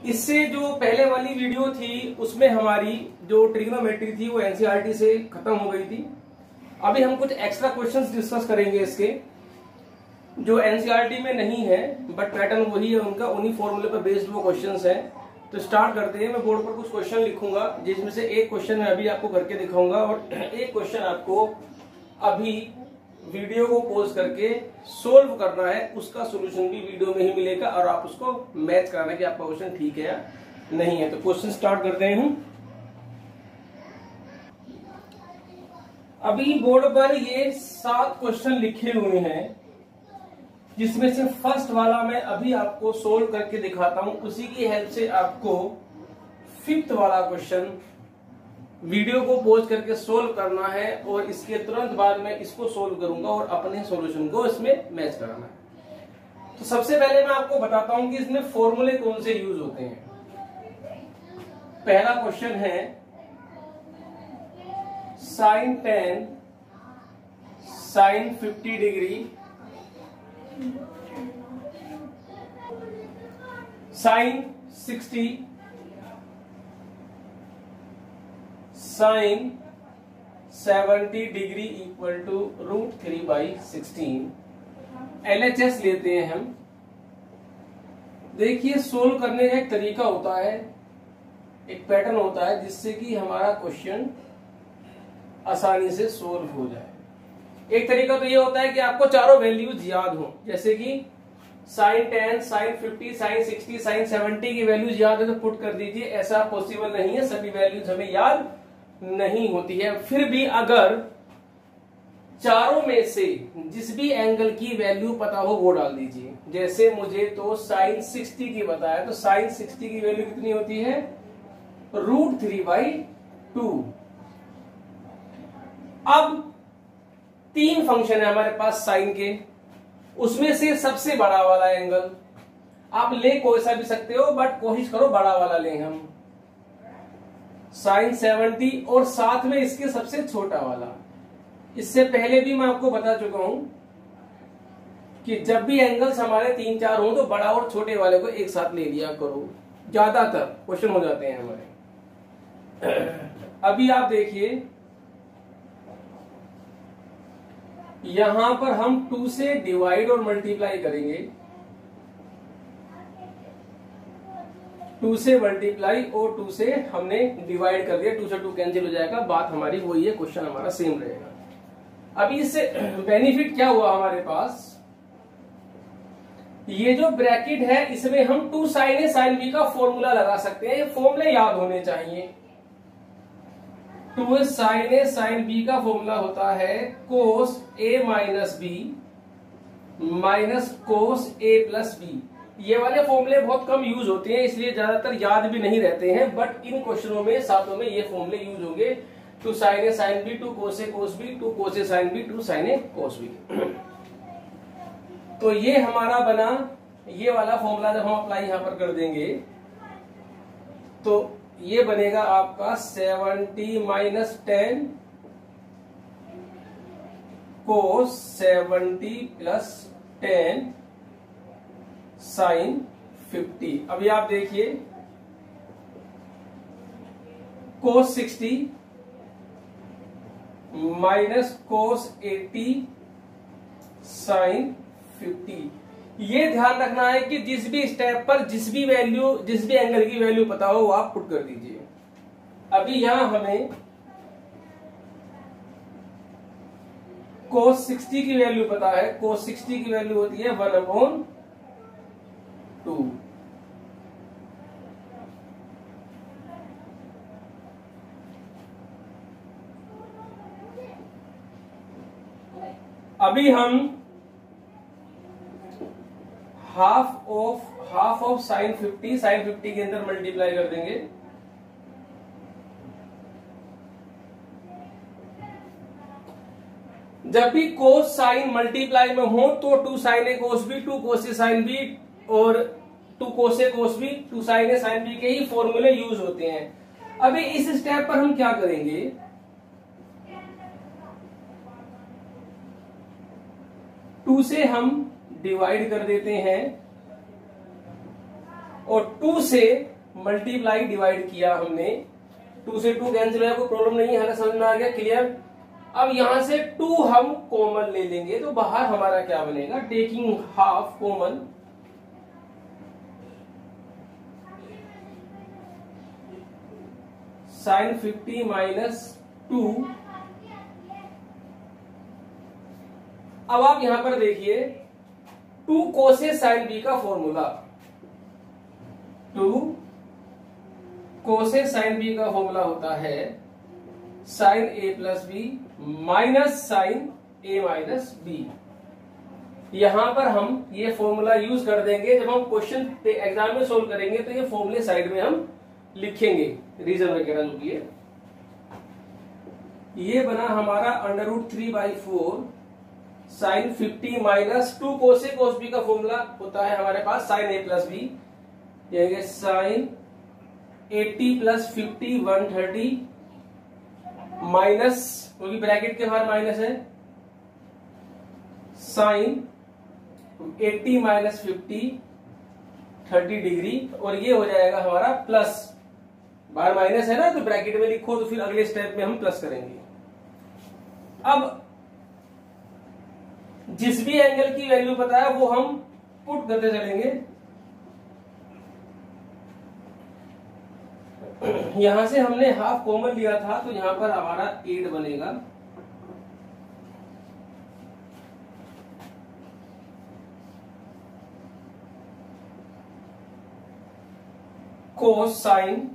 इससे जो पहले वाली वीडियो थी उसमें हमारी जो ट्रिग्नोमेट्री थी वो एनसीईआरटी से खत्म हो गई थी। अभी हम कुछ एक्स्ट्रा क्वेश्चंस डिस्कस करेंगे इसके, जो एनसीईआरटी में नहीं है बट पैटर्न वही है उनका, उन्हीं फॉर्मूले पर बेस्ड वो क्वेश्चंस हैं। तो स्टार्ट करते हैं। मैं बोर्ड पर कुछ क्वेश्चन लिखूंगा जिसमें से एक क्वेश्चन मैं अभी आपको करके दिखाऊंगा और एक क्वेश्चन आपको अभी वीडियो को पॉज करके सोल्व करना है। उसका सॉल्यूशन भी वीडियो में ही मिलेगा और आप उसको मैच कराना कि आपका क्वेश्चन ठीक है या नहीं है। तो क्वेश्चन स्टार्ट करते हैं हम। अभी बोर्ड पर ये 7 क्वेश्चन लिखे हुए हैं जिसमें से फर्स्ट वाला मैं अभी आपको सोल्व करके दिखाता हूं। उसी की हेल्प से आपको 5th वाला क्वेश्चन वीडियो को पॉज करके सोल्व करना है और इसके तुरंत बाद में इसको सोल्व करूंगा और अपने सॉल्यूशन को इसमें मैच कराना है। तो सबसे पहले मैं आपको बताता हूं कि इसमें फॉर्मूले कौन से यूज होते हैं। पहला क्वेश्चन है sine 10 sine 50 degree sine 60 sine 70 degree equal to √3/16। LHS लेते हैं हम। देखिए सोल्व करने का एक तरीका होता है, एक पैटर्न होता है जिससे कि हमारा क्वेश्चन आसानी से सोल्व हो जाए। एक तरीका तो ये होता है कि आपको चारों वैल्यूज याद हो, जैसे कि साइन 10 साइन 50 साइन 60 साइन 70 की वैल्यूज याद है तो पुट कर दीजिए। ऐसा पॉसिबल नहीं है, सभी वैल्यूज हमें याद नहीं होती है। फिर भी अगर चारों में से जिस भी एंगल की वैल्यू पता हो वो डाल दीजिए। जैसे मुझे तो साइन 60 की बताया, तो साइन 60 की वैल्यू कितनी होती है √3/2। अब 3 फंक्शन है हमारे पास साइन के, उसमें से सबसे बड़ा वाला एंगल आप ले कोई सा भी सकते हो बट कोशिश करो बड़ा वाला लें हम, साइन 70, और साथ में इसके सबसे छोटा वाला। इससे पहले भी मैं आपको बता चुका हूं कि जब भी एंगल्स हमारे 3-4 हो तो बड़ा और छोटे वाले को एक साथ ले लिया करो, ज्यादातर क्वेश्चन हो जाते हैं हमारे। अभी आप देखिए यहां पर हम 2 से डिवाइड और मल्टीप्लाई करेंगे, 2 से मल्टीप्लाई और 2 से हमने डिवाइड कर दिया, 2 से 2 कैंसिल हो जाएगा, बात हमारी वही है, क्वेश्चन हमारा सेम रहेगा। अभी इससे बेनिफिट क्या हुआ हमारे पास, ये जो ब्रैकेट है इसमें हम 2 sin A sin B का फॉर्मूला लगा सकते हैं। ये फॉर्मूले याद होने चाहिए। 2 sin A sin B का फॉर्मूला होता है cos A minus B minus cos A plus B। ये वाले फॉर्मूले बहुत कम यूज होते हैं इसलिए ज्यादातर याद भी नहीं रहते हैं, बट इन क्वेश्चनों में सातों में ये फॉर्मूले यूज होंगे। 2 sin A sin B 2 cos A cos B 2 cos A sin B 2 sin A cos B। तो ये हमारा बना, ये वाला फॉर्मूला जब हम अप्लाई यहां पर कर देंगे तो ये बनेगा आपका 70 माइनस 10 cos 70 प्लस 10 साइन 50। अभी आप देखिए cos 60 माइनस cos 80 साइन 50। ये ध्यान रखना है कि जिस भी स्टेप पर जिस भी एंगल की वैल्यू पता हो वो आप पुट कर दीजिए। अभी यहां हमें cos 60 की वैल्यू पता है, cos 60 की वैल्यू होती है 1/2। अभी हम हाफ ऑफ साइन 50 के अंदर मल्टीप्लाई कर देंगे। जब भी कोस साइन मल्टीप्लाई में हो तो 2 sin A cos B 2 cos A sin B और 2 cos A cos B 2 sin A sin B के ही फॉर्मूले यूज होते हैं। अभी इस स्टेप पर हम क्या करेंगे, 2 से हम डिवाइड कर देते हैं और 2 से मल्टीप्लाई डिवाइड किया हमने, 2 से 2 कैंसिल हुआ, कोई प्रॉब्लम नहीं है, समझ में आ गया, क्लियर। अब यहां से 2 हम कॉमन ले लेंगे तो बाहर हमारा क्या बनेगा, taking half common, sin 50 minus 2। अब आप यहां पर देखिए 2 कोसे sin b का फॉर्मूला, 2 कोसे sin b का फॉर्मूला होता है sin a plus B minus sin a minus B. यहां पर हम ये फॉर्मूला यूज कर देंगे, जब हम क्वेश्चन एग्जाम में सोल्व करेंगे तो ये फॉर्मूले साइड में हम लिखेंगे, रीजन वगैरह जो की है। ये बना हमारा √3/4 sin 50 minus 2 cos A cos B का फॉर्मूला होता है हमारे पास sin a प्लस बी, ये sin 80 प्लस 50 130 माइनस, क्योंकि ब्रैकेट के बाहर माइनस है, sin 80 माइनस 50 30 डिग्री, और ये हो जाएगा हमारा प्लस, बाहर माइनस है ना तो ब्रैकेट में लिखो, तो फिर अगले स्टेप में हम प्लस करेंगे। अब जिस भी एंगल की वैल्यू पता है वो हम पुट करते चलेंगे। यहां से हमने हाफ कॉमन लिया था तो यहां पर हमारा 8 बनेगा, कोस साइन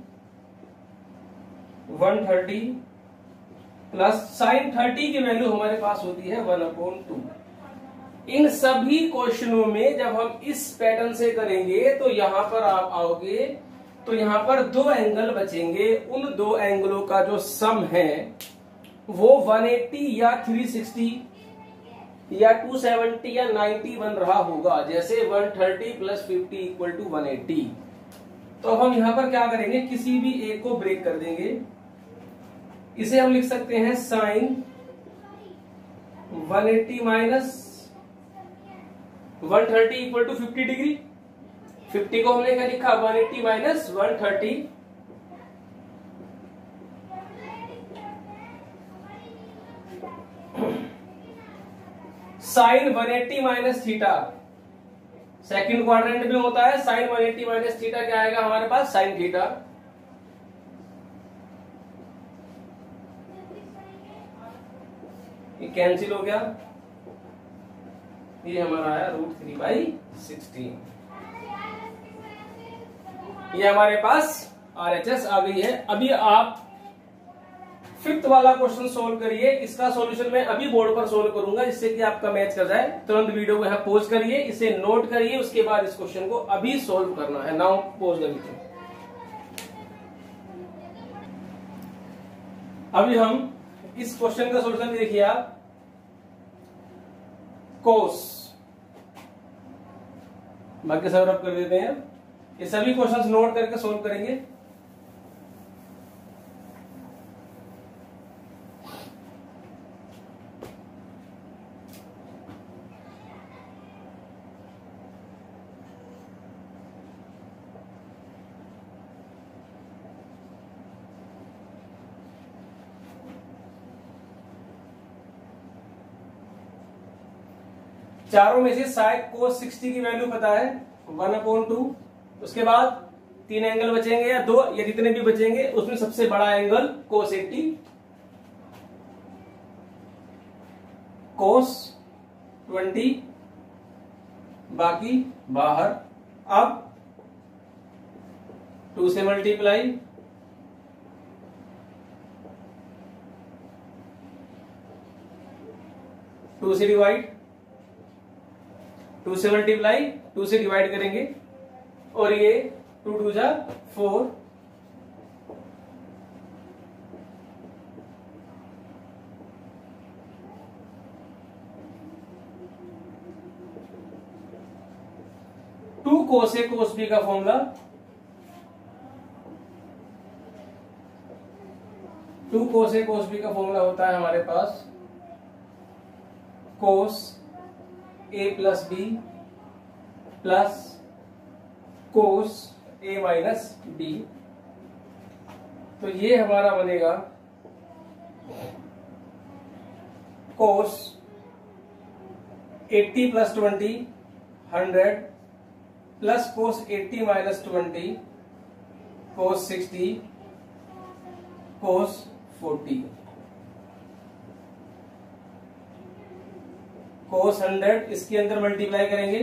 130 प्लस साइन 30 की वैल्यू हमारे पास होती है 1/2। इन सभी क्वेश्चनों में जब हम इस पैटर्न से करेंगे तो यहां पर आप आओगे तो यहां पर 2 एंगल बचेंगे, उन 2 एंगलों का जो सम है वो 180 या 360 या 270 या 90 बन रहा होगा, जैसे 130 प्लस 50 इक्वल टू 180। तो हम यहां पर क्या करेंगे, किसी भी एक को ब्रेक कर देंगे। इसे हम लिख सकते हैं sine 180 minus 130 equal to 50 degree. 50 को हमने क्या लिखा, 180 minus 130, sine 180 minus theta, second quadrant में होता है, साइन 180 माइनस थीटा क्या आएगा हमारे पास, साइन थीटा। ये कैंसिल हो गया, ये हमारा आया √3/16। ये हमारे पास RHS आ गई है। अभी आप 5th वाला क्वेश्चन सोल्व करिए, इसका सॉल्यूशन मैं अभी बोर्ड पर सोल्व करूंगा जिससे कि आपका मैच कर जाए। तुरंत वीडियो को यहां पॉज करिए, इसे नोट करिए, उसके बाद इस क्वेश्चन को अभी सोल्व करना है। नाउ पॉज करिए। अभी हम इस क्वेश्चन का सॉल्यूशन देखिए आप, कोस, बाकी सब रब कर देते हैं, ये सभी क्वेश्चंस नोट करके सोल्व करेंगे। चारों में से शायद कोस 60 की वैल्यू पता है 1/2, उसके बाद 3 एंगल बचेंगे या 2 या जितने भी बचेंगे, उसमें सबसे बड़ा एंगल कोस 80, कोस 20, बाकी बाहर। अब 2 से मल्टीप्लाई, टू से डिवाइड, 2 से मल्टीप्लाई, 2 से डिवाइड करेंगे, और ये 2 2 जा 4, two cos A cos B का formula, 2 cos A cos B का फॉर्मूला होता है हमारे पास cos A plus B plus cos A minus B. तो ये हमारा बनेगा cos 80 plus 20 100 plus cos 80 minus 20 cos 60 cos 40 cos 100 इसके अंदर मल्टीप्लाई करेंगे,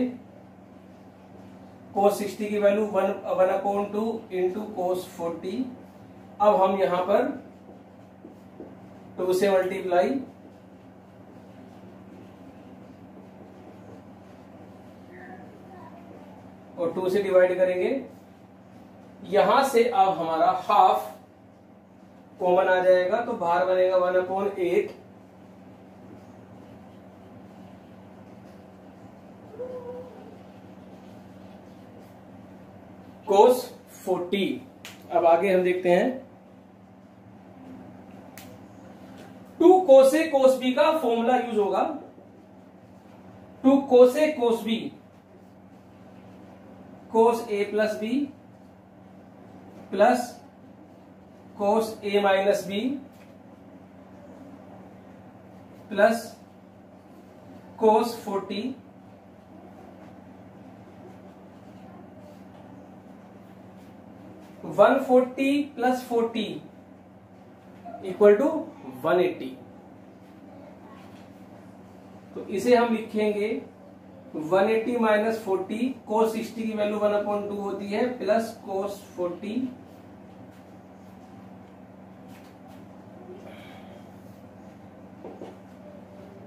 कोस 60 की वैल्यू 1/2 इंटू कोस 40। अब हम यहां पर 2 से मल्टीप्लाई और 2 से डिवाइड करेंगे। यहां से अब हमारा हाफ कॉमन आ जाएगा, तो बाहर बनेगा 1/8 कोस 40। अब आगे हम देखते हैं 2 कोसे कोस बी का फॉर्मूला यूज होगा। 2 cos A cos B cos A plus B plus cos A minus B plus cos 40 140 plus 40 equal to 180। तो इसे हम लिखेंगे 180 माइनस 40 कोस 60 की वैल्यू 1/2 होती है प्लस कोस 40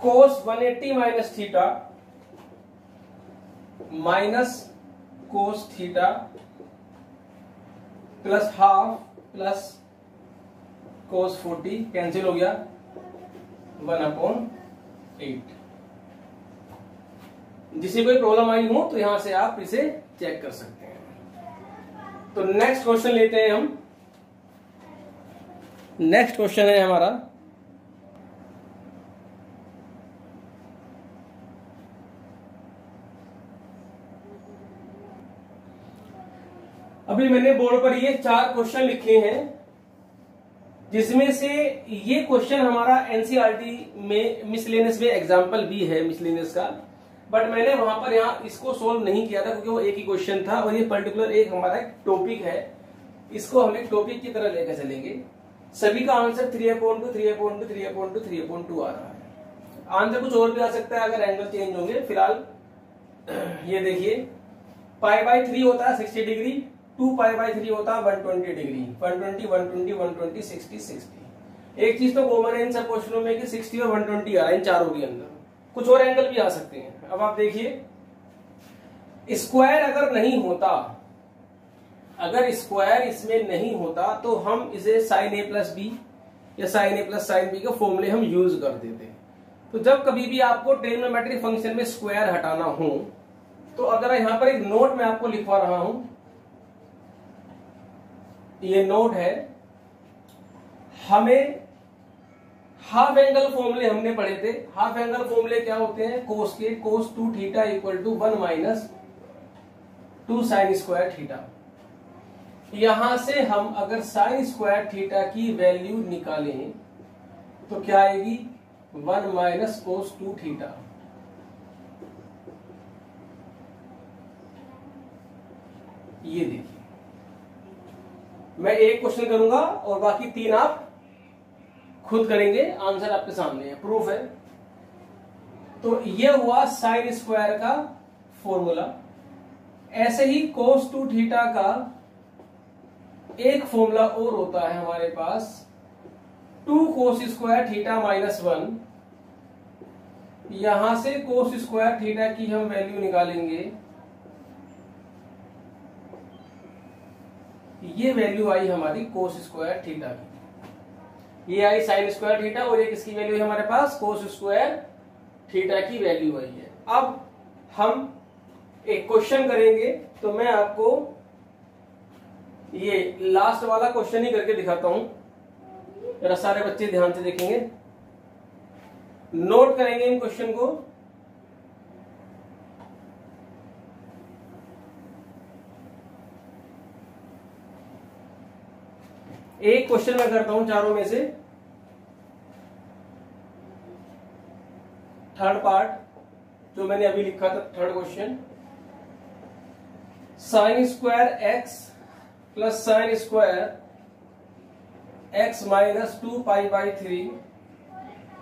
कोस 180 minus theta minus cos theta plus half plus cos 40 cancel हो गया 1/8। जिसे कोई प्रॉब्लम आई हो तो यहां से आप इसे चेक कर सकते हैं। तो नेक्स्ट क्वेश्चन लेते हैं हम। नेक्स्ट क्वेश्चन है हमारा अभी मैंने बोर्ड पर ये 4 क्वेश्चन लिखे हैं, जिसमें से ये क्वेश्चन हमारा एनसीईआरटी में मिसलेनियस में एग्जाम्पल भी है मिसलेनियस का, बट मैंने वहां पर यहाँ इसको सोल्व नहीं किया था क्योंकि वो एक ही क्वेश्चन था और ये पर्टिकुलर एक हमारा एक टॉपिक है, इसको हम एक टॉपिक की तरह लेकर चलेंगे। सभी का आंसर 3/2 3/2 3/2 3/2 आ रहा है। आंसर कुछ और भी आ सकता है अगर एंगल चेंज होंगे। फिलहाल ये देखिए π/3 होता है 60 डिग्री, 2π/3 होता है 120 डिग्री, 120 120 120 60 60। एक चीज तो कॉमन है इन सब क्वेश्चनों में कि 60 और 120 आ रहा है इन चारों के अंदर। कुछ और एंगल भी आ सकते हैं। अब आप देखिए स्क्वायर अगर नहीं होता, अगर स्क्वायर इसमें नहीं होता तो हम इसे sin a प्लस बी या sin a plus sin b के फॉर्मूले हम यूज कर देते। तो जब कभी भी आपको ट्रिग्नोमेट्रिक फंक्शन में स्क्वायर हटाना हो, तो अगर यहां पर एक नोट मैं आपको लिखवा रहा हूं, ये नोट है, हमें हाफ एंगल फॉर्मूले हमने पढ़े थे। हाफ एंगल फॉर्मूले क्या होते हैं? कोस के, cos 2 theta equal to 1 minus 2 sine square theta. यहां से हम अगर साइन स्क्वायर थीटा की वैल्यू निकालें तो क्या आएगी? 1 माइनस कोस 2 थीटा। ये देखिए मैं एक क्वेश्चन करूंगा और बाकी 3 आप खुद करेंगे। आंसर आपके सामने है, प्रूफ है। तो ये हुआ साइन स्क्वायर का फॉर्मूला। ऐसे ही कोस 2 थीटा का एक फॉर्मूला और होता है हमारे पास, 2 कोस स्क्वायर थीटा माइनस 1। यहां से कोस स्क्वायर थीटा की हम वैल्यू निकालेंगे, ये वैल्यू आई हमारी कोस स्क्वायर थीटा की, ये आई साइन स्क्वायर थीटा और एक इसकी वैल्यू है हमारे पास कोस स्क्वायर थीटा की वैल्यू आई है। अब हम एक क्वेश्चन करेंगे, तो मैं आपको ये लास्ट वाला क्वेश्चन ही करके दिखाता हूं, जरा सारे बच्चे ध्यान से देखेंगे, नोट करेंगे इन क्वेश्चन को। एक क्वेश्चन मैं करता हूं चारों में से, थर्ड पार्ट जो मैंने अभी लिखा था, third question, sine square x plus sine square x minus 2π/3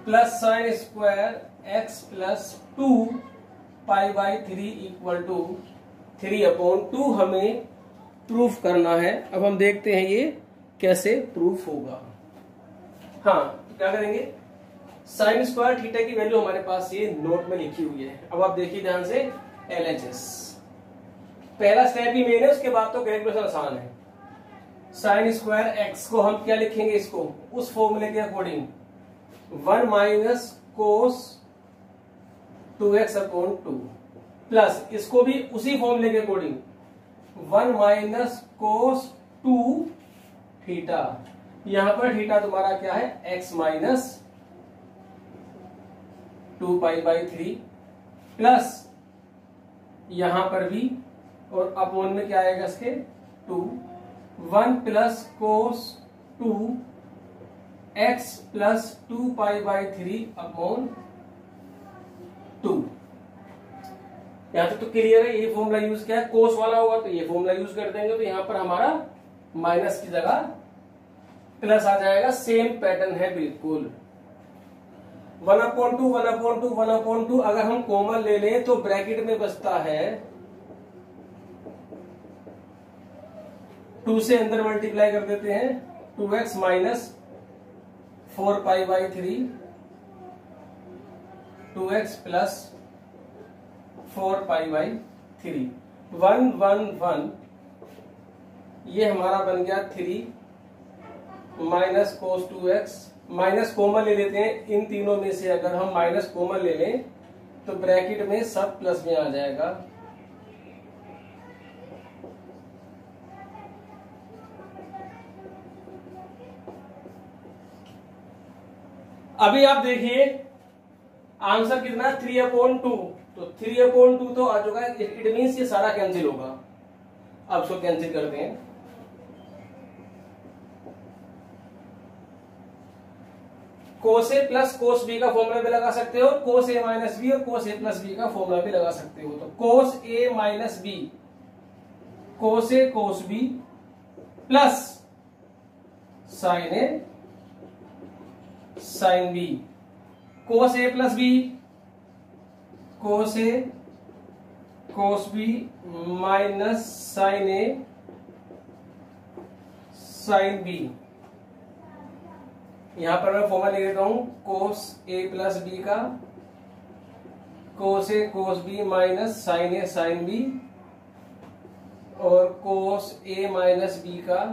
plus sine square x plus 2π/3 equal to 3/2 हमें प्रूफ करना है। अब हम देखते हैं ये कैसे प्रूफ होगा। हाँ, तो क्या करेंगे, साइन स्क्वायर थीटा की वैल्यू हमारे पास ये नोट में लिखी हुई है। अब आप देखिए ध्यान से, LHS पहला स्टेप ही मेन है, उसके बाद तो कैलकुलेशन आसान है। साइन स्क्वायर एक्स को हम क्या लिखेंगे, इसको उस फॉर्मूले के according 1 minus cos 2x/2 plus इसको भी उसी फॉर्मूले के अकॉर्डिंग 1 माइनस कोस 2 थीटा। यहां पर थीटा तुम्हारा क्या है, x माइनस 2π/3 प्लस यहां पर भी, और अपोन में क्या आएगा इसके 2, 1 प्लस कोस 2 x प्लस 2π/3/2। यहां तक तो क्लियर है। ये फॉर्मूला यूज किया है, कोस वाला होगा तो ये फॉर्मूला यूज कर देंगे, तो यहां पर हमारा माइनस की जगह प्लस आ जाएगा। सेम पैटर्न है बिल्कुल। 1/2 1/2 1/2 अगर हम कॉमन ले लें तो ब्रैकेट में बचता है 2 से अंदर मल्टीप्लाई कर देते हैं, 2x माइनस 4π/3 2x प्लस 4π/3 1 1 1 ये हमारा बन गया 3 minus cos 2x। Minus common ले लेते हैं, इन तीनों में से अगर हम माइनस कॉमन ले लें तो ब्रैकेट में सब प्लस में आ जाएगा। अभी आप देखिए आंसर कितना है, 3/2। तो 3/2 तो आ चुका है, इट मीन्स ये सारा कैंसिल होगा। अब इसको कैंसिल करते हैं। कोस ए प्लस कोस बी का फॉर्मूला भी लगा सकते हो, कोस ए माइनस बी और कोस ए प्लस बी का फॉर्मूला भी लगा सकते हो। तो कोस A minus B, cos A cos B plus sign A sine B, cos A plus B, cos A cos B minus sign A sine B. यहां पर मैं फॉर्मूला लिख देता हूं, कोस ए प्लस बी का कोस A cos B minus sign A sine B, और कोस A minus B का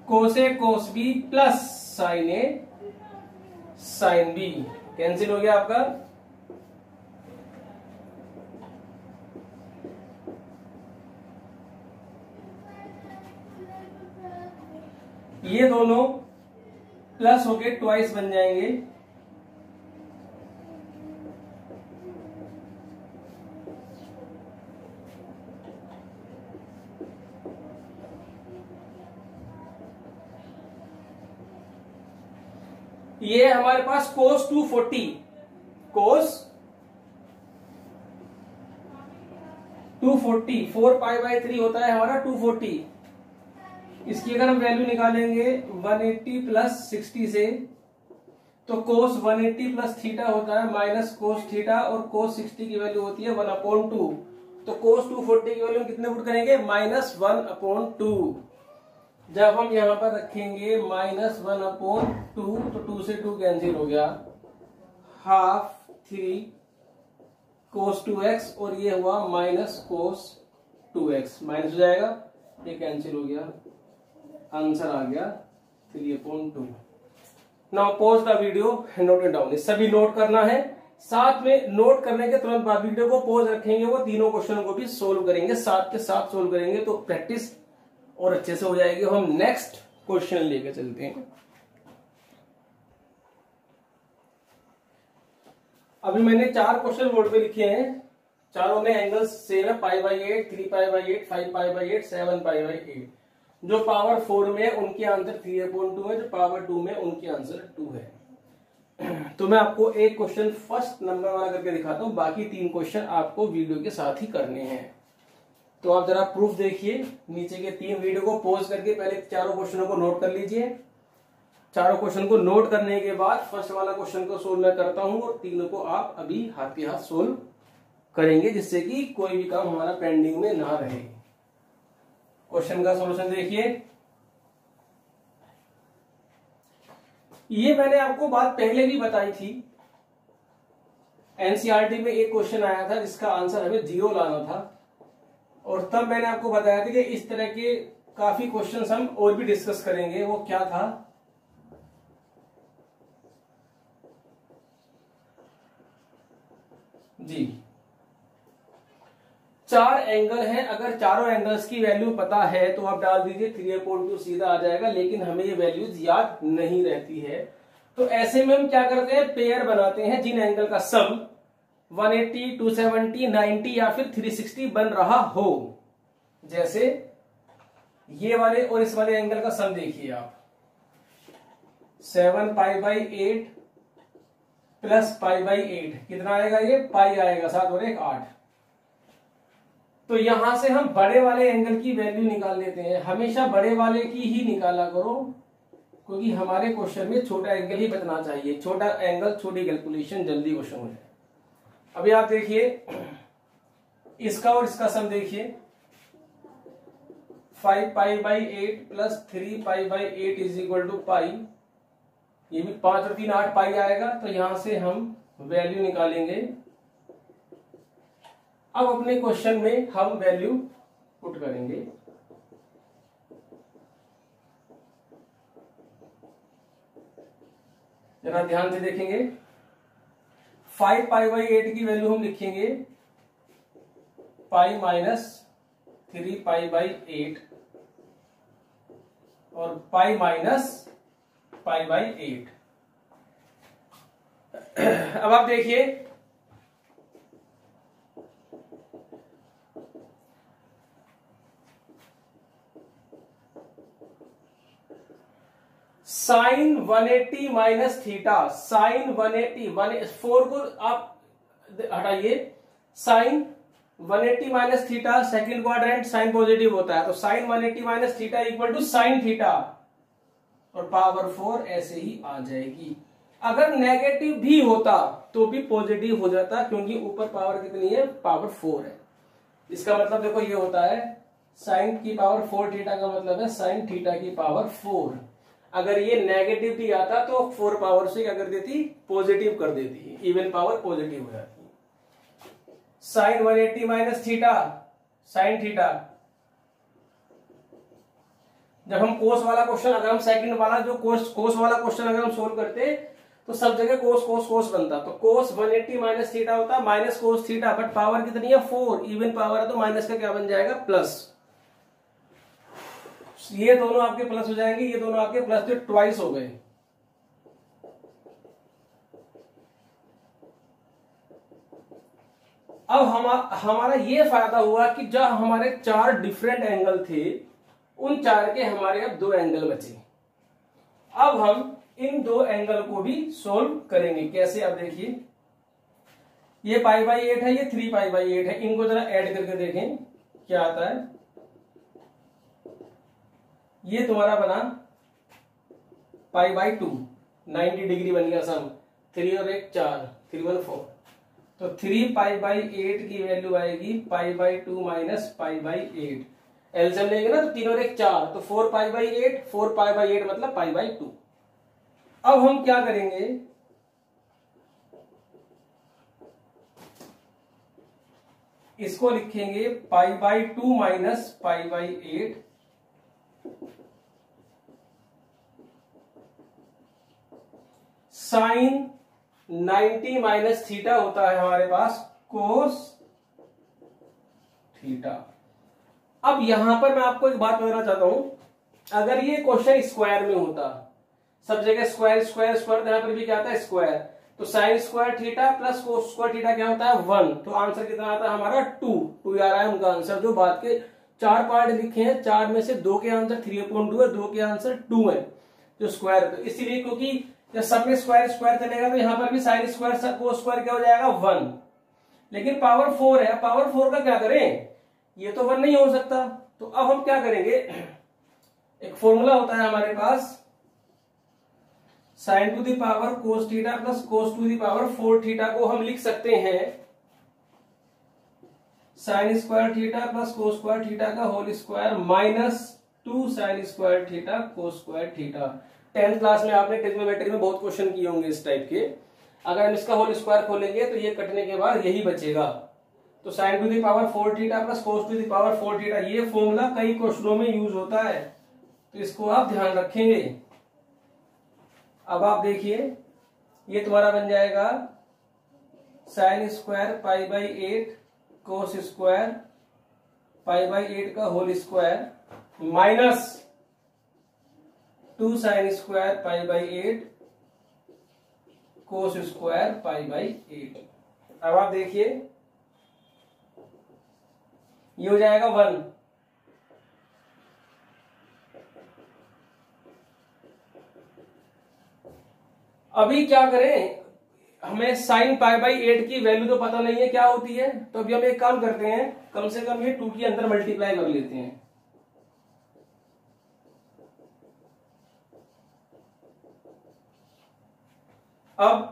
कोस A cos B plus sign A sine B. Cancel हो गया आपका। ये दोनों प्लस होके ट्वाइस बन जाएंगे। ये हमारे पास कोस 240, कोस 240 4π/3 होता है हमारा 240। इसकी अगर हम वैल्यू निकालेंगे 180 प्लस 60 से, तो कोस 180 प्लस थीटा होता है माइनस कोस थीटा, और कोस 60 की वैल्यू होती है 1/2। तो कोस 240 की वैल्यू कितने पुट करेंगे, -1/2। जब हम यहां पर रखेंगे -1/2 तो 2 से 2 कैंसिल हो गया, हाफ 3 कोस 2x, और ये हुआ माइनस कोस 2x, माइनस हो जाएगा, ये कैंसिल हो गया, आंसर आ गया 3/2। Now pause the video and note it down. सभी नोट करना है, साथ में नोट करने के तुरंत बाद वीडियो को पॉज रखेंगे, वो तीनों क्वेश्चनों को भी सोल्व करेंगे, साथ के साथ सोल्व करेंगे, तो प्रैक्टिस और अच्छे से हो जाएगी। हम नेक्स्ट क्वेश्चन लेके चलते हैं। अभी मैंने 4 क्वेश्चन बोर्ड पे लिखे हैं, चारों में एंगल्स सेम है, π/8 3π/8 5π/8 7π/8। जो पावर 4 में है उनके आंसर 3/2 है, जो पावर 2 में उनके आंसर 2 है। तो मैं आपको एक क्वेश्चन फर्स्ट नंबर वाला करके दिखाता हूं, बाकी 3 क्वेश्चन आपको वीडियो के साथ ही करने हैं। तो आप जरा प्रूफ देखिए, नीचे के 3 वीडियो को पॉज करके पहले चारों क्वेश्चनों को नोट कर लीजिए। चारों क्वेश्चन को नोट करने के बाद फर्स्ट वाला क्वेश्चन को सोल्व मैं करता हूं और तीनों को आप अभी हाथ के हाथ सोल्व करेंगे, जिससे कि कोई भी काम हमारा पेंडिंग में ना रहे। क्वेश्चन का सॉल्यूशन देखिए। ये मैंने आपको बात पहले भी बताई थी, एनसीईआरटी में एक क्वेश्चन आया था जिसका आंसर हमें 0 लाना था, और तब मैंने आपको बताया था कि इस तरह के काफी क्वेश्चंस हम और भी डिस्कस करेंगे। वो क्या था, जी 4 एंगल हैं, अगर चारों एंगल्स की वैल्यू पता है तो आप डाल दीजिए 3/2 सीधा आ जाएगा, लेकिन हमें ये वैल्यूज याद नहीं रहती है। तो ऐसे में हम क्या करते हैं, पेयर बनाते हैं जिन एंगल का सम 180, 270, 90 या फिर 360 बन रहा हो। जैसे ये वाले और इस वाले एंगल का सम देखिए आप, 7π/8 प्लस π/8 कितना आएगा, ये पाई आएगा, 7 और 1 8। तो यहां से हम बड़े वाले एंगल की वैल्यू निकाल लेते हैं। हमेशा बड़े वाले की ही निकाला करो, क्योंकि हमारे क्वेश्चन में छोटा एंगल ही बचना चाहिए। छोटा एंगल, छोटी कैलकुलेशन, जल्दी क्वेश्चन हो जाए। अभी आप देखिए इसका और इसका सम देखिए, 5π/8 प्लस 3π/8 इज इक्वल टू पाई। ये भी 5 और 3 8 पाई आएगा। तो यहां से हम वैल्यू निकालेंगे। अब अपने क्वेश्चन में हम वैल्यू पुट करेंगे। जरा ध्यान से देखेंगे, 5π/8 की वैल्यू हम लिखेंगे पाई माइनस 3π/8 और पाई माइनस π/8। अब आप देखिए साइन 180 माइनस थीटा, साइन 180 4 को आप हटाइए, sine 180 minus theta second quadrant sine positive होता है, तो sine 180 minus theta equal to sine theta और पावर 4 ऐसे ही आ जाएगी। अगर नेगेटिव भी होता तो भी पॉजिटिव हो जाता, क्योंकि ऊपर पावर कितनी है, पावर 4 है। इसका मतलब देखो ये होता है साइन की पावर 4 थीटा का मतलब है साइन थीटा की पावर 4। अगर ये नेगेटिव भी आता तो 4 पावर से क्या कर देती, पॉजिटिव कर देती, इवन पावर पॉजिटिव हो जाती। Sine 180 minus theta sine theta. जब हम कोस वाला क्वेश्चन, अगर हम सेकंड वाला जो कोस वाला क्वेश्चन अगर हम सोल्व करते तो सब जगह कोस कोस कोस बनता, तो कोस 180 माइनस थीटा होता minus cos theta, but power कितनी है 4, इवन पावर है तो माइनस का क्या बन जाएगा, प्लस। ये दोनों आपके प्लस हो जाएंगे, ये दोनों आपके प्लस, तो ट्वाइस हो गए। अब हमारा ये फायदा हुआ कि जब हमारे 4 डिफरेंट एंगल थे, उन 4 के हमारे अब 2 एंगल बचे। अब हम इन 2 एंगल को भी सोल्व करेंगे। कैसे, अब देखिए ये π/8 है, ये 3π/8 है, इनको जरा ऐड करके देखें क्या आता है। ये तुम्हारा बना π/2, 90 डिग्री बन गया सम, 3 और 1 4, 3 1 4। तो 3π/8 की वैल्यू आएगी π/2 माइनस π/8। एलसीएम लेंगे ना तो 3 और 1 4, तो 4π/8, 4π/8 मतलब π/2। अब हम क्या करेंगे, इसको लिखेंगे π/2 माइनस π/8 साइन 90 माइनस थीटा होता है हमारे पास कोस थीटा। अब यहां पर मैं आपको एक बात बताना चाहता हूं, अगर ये क्वेश्चन स्क्वायर में होता, सब जगह स्क्वायर स्क्वायर स्क्वायर, यहां पर भी क्या आता है स्क्वायर, तो sign square theta plus cos square theta क्या होता है 1, तो आंसर कितना आता है हमारा 2 आ रहा है उनका आंसर, जो बाद के 4 पार्ट लिखे हैं, 4 में से 2 के आंसर 3/2 है, 2 के आंसर 2 है जो स्क्वायर। तो इसीलिए क्योंकि जब सब में स्क्वायर स्क्वायर चलेगा तो यहाँ पर भी साइन स्क्वायर को स्क्वायर क्या हो जाएगा 1, लेकिन पावर 4 है, पावर 4 का क्या करें, ये तो 1 नहीं हो सकता। तो अब हम क्या करेंगे, एक फॉर्मूला होता है हमारे पास, sine to the power cos theta plus cos to the power 4 theta को हम लिख सकते हैं sine square theta plus cos square theta का whole square minus 2 sine square theta cos square theta. 10th class में आपने ट्रिग्नोमेट्री में बहुत क्वेश्चन किए होंगे इस टाइप के। अगर हम इसका होल स्क्वायर खोलेंगे तो ये कटने के बाद यही बचेगा। तो sine to the power 4 theta plus cos to the power 4 theta, ये फॉर्मूला कई क्वेश्चनों में यूज होता है, तो इसको आप ध्यान रखेंगे। अब आप देखिए, ये तुम्हारा बन जाएगा sine square pi by 8 cos square pi by 8 का whole square minus 2 sine square pi by 8 cos square pi by 8। अब आप देखिए, ये हो जाएगा 1। अभी क्या करें, हमें साइन पाई बाई 8 की वैल्यू तो पता नहीं है क्या होती है, तो अभी हम एक काम करते हैं, कम से कम ये 2 के अंदर मल्टीप्लाई कर लेते हैं। अब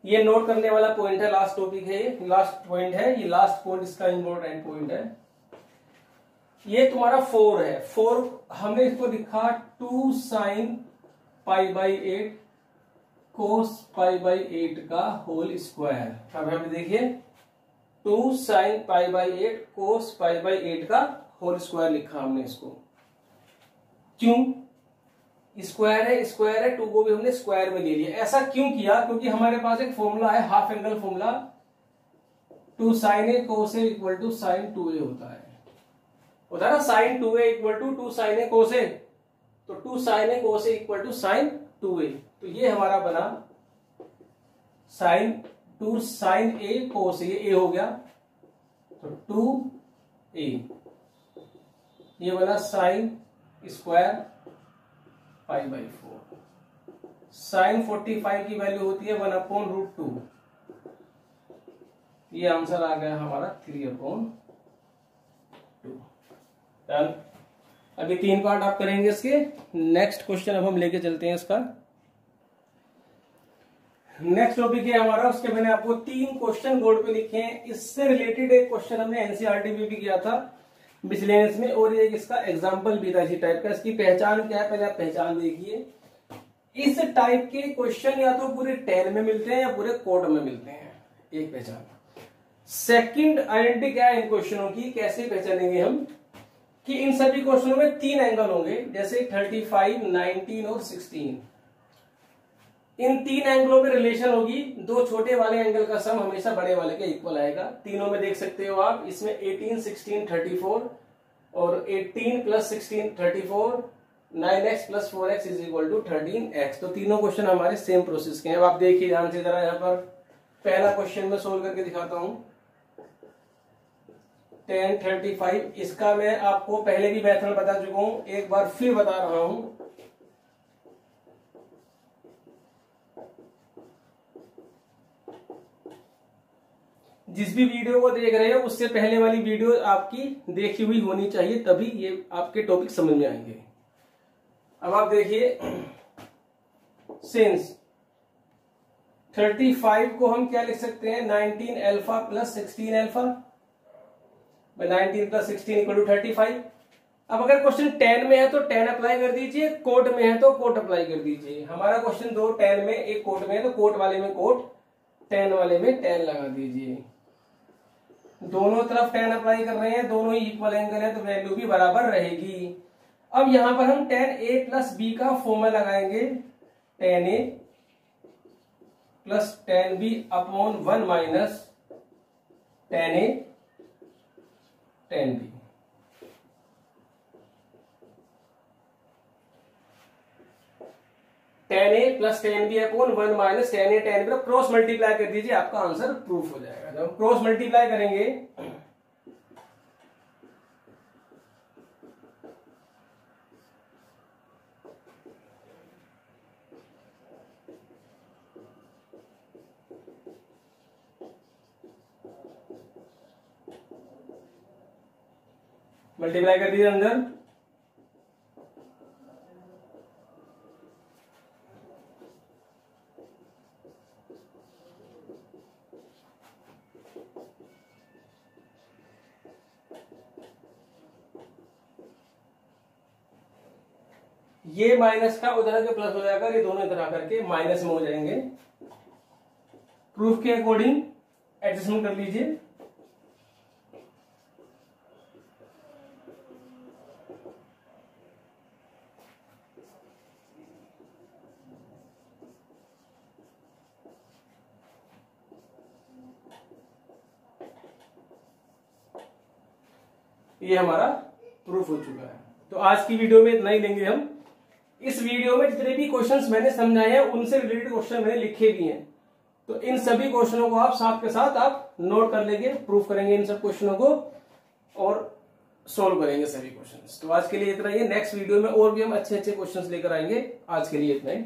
ये नोट करने वाला पॉइंट है, लास्ट टॉपिक है, ये लास्ट पॉइंट है, ये लास्ट पॉइंट इसका इंपॉर्टेंट पॉइंट है। ये तुम्हारा 4 है, 4 हमने इसको लिखा 2 sine pi by 8 cos pi by 8 का होल स्क्वायर। अब हमें देखिए 2 sine pi by 8 cos pi by 8 का होल स्क्वायर लिखा हमने इसको। क्यों, स्क्वायर है, स्क्वायर है, 2 को भी हमने स्क्वायर में ले लिया। ऐसा क्यों किया, क्योंकि हमारे पास एक फॉर्मूला है, half angle formula, 2 sine A cos A equal to sine 2a होता है ना, sine 2a equal to 2 sine A cos A, तो 2 sine A cos A equal to sine 2a। तो ये हमारा बना साइन 2 साइन ए कोस ए, ये हो गया, तो 2a, ये बना sine square pi by 4। Sine 45 की वैल्यू होती है 1/√2, ये आंसर आ गया हमारा 3/2। डन। अभी 3 पार्ट आप करेंगे इसके। नेक्स्ट क्वेश्चन अब हम लेके चलते हैं इसका। नेक्स्ट टॉपिक है हमारा, उसके मैंने आपको 3 क्वेश्चन बोर्ड पे लिखे हैं। इससे रिलेटेड एक क्वेश्चन हमने एनसीईआरटी में भी किया था मिसलेनियस में, और एक इसका एग्जाम्पल भी था इसी टाइप का। इसकी पहचान क्या है, पहले आप पहचान देखिए। इस टाइप के क्वेश्चन या तो पूरे 10 में मिलते हैं या पूरे कोड में मिलते हैं। एक पहचान। सेकंड आइडेंटिटी क्या है इन क्वेश्चनों की, कैसे पहचानेंगे हम, कि इन सभी क्वेश्चनों में 3 एंगल होंगे, जैसे 35, 19 और 16। इन 3 एंगलों में रिलेशन होगी, 2 छोटे वाले एंगल का सम हमेशा बड़े वाले के इक्वल आएगा। तीनों में देख सकते हो आप, इसमें 18, 16, 34 और 18 plus 16 34, 9x plus 4x is equal to 13x। तो तीनों क्वेश्चन हमारे सेम प्रोसेस के हैं। अब आप देखिए ध्यान से जरा, यहाँ पर पहला क्वेश्चन में सोल्व करके दिखाता हूं। 10, 35, इसका मैं आपको पहले भी मेथड बता चुका हूं, एक बार फिर बता रहा हूं। जिस भी वीडियो को देख रहे हो उससे पहले वाली वीडियो आपकी देखी हुई होनी चाहिए, तभी ये आपके टॉपिक समझ में आएंगे। अब आप देखिए, सिंस 35 को हम क्या लिख सकते हैं, 19 alpha plus 16 alpha, 19 plus 16 equal to 35। अब अगर क्वेश्चन 10 में है तो 10 अप्लाई कर दीजिए, कोट में है तो कोट अप्लाई कर दीजिए। हमारा क्वेश्चन 2 10 में, एक कोट में है, तो कोट वाले में कोट, 10 वाले में 10 लगा दीजिए। दोनों तरफ 10 अप्लाई कर रहे हैं, दोनों ही इक्वल एंगल है, तो वैल्यू भी बराबर रहेगी। अब यहां पर हम 10a प्लस b का फॉर्मूला लगाएंगे, 10a plus 10b upon 1 minus 10a 10b। tan a plus tan b upon 1 minus tan a tan b, cross multiply कर दीजिए, आपका आंसर प्रूफ हो जाएगा। जब क्रॉस मल्टीप्लाई करेंगे मल्टीप्लाई कर दीजिए अंदर, ये माइनस का उधर के प्लस हो जाएगा, ये दोनों इधर आकर के माइनस में हो जाएंगे। प्रूफ के अकॉर्डिंग एडजस्टमेंट कर लीजिए। ये हमारा प्रूफ हो चुका है। तो आज की वीडियो में इतना ही लेंगे हम। इस वीडियो में जितने भी क्वेश्चंस मैंने समझाए हैं उनसे रिलेटेड क्वेश्चन मैंने लिखे भी हैं, तो इन सभी क्वेश्चनों को आप साथ के साथ आप नोट कर लेंगे, प्रूफ करेंगे इन सब क्वेश्चनों को और सोल्व करेंगे सभी क्वेश्चंस। तो आज के लिए इतना ही है, नेक्स्ट वीडियो में और भी हम अच्छे अच्छे क्वेश्चंस लेकर आएंगे। आज के लिए इतना ही।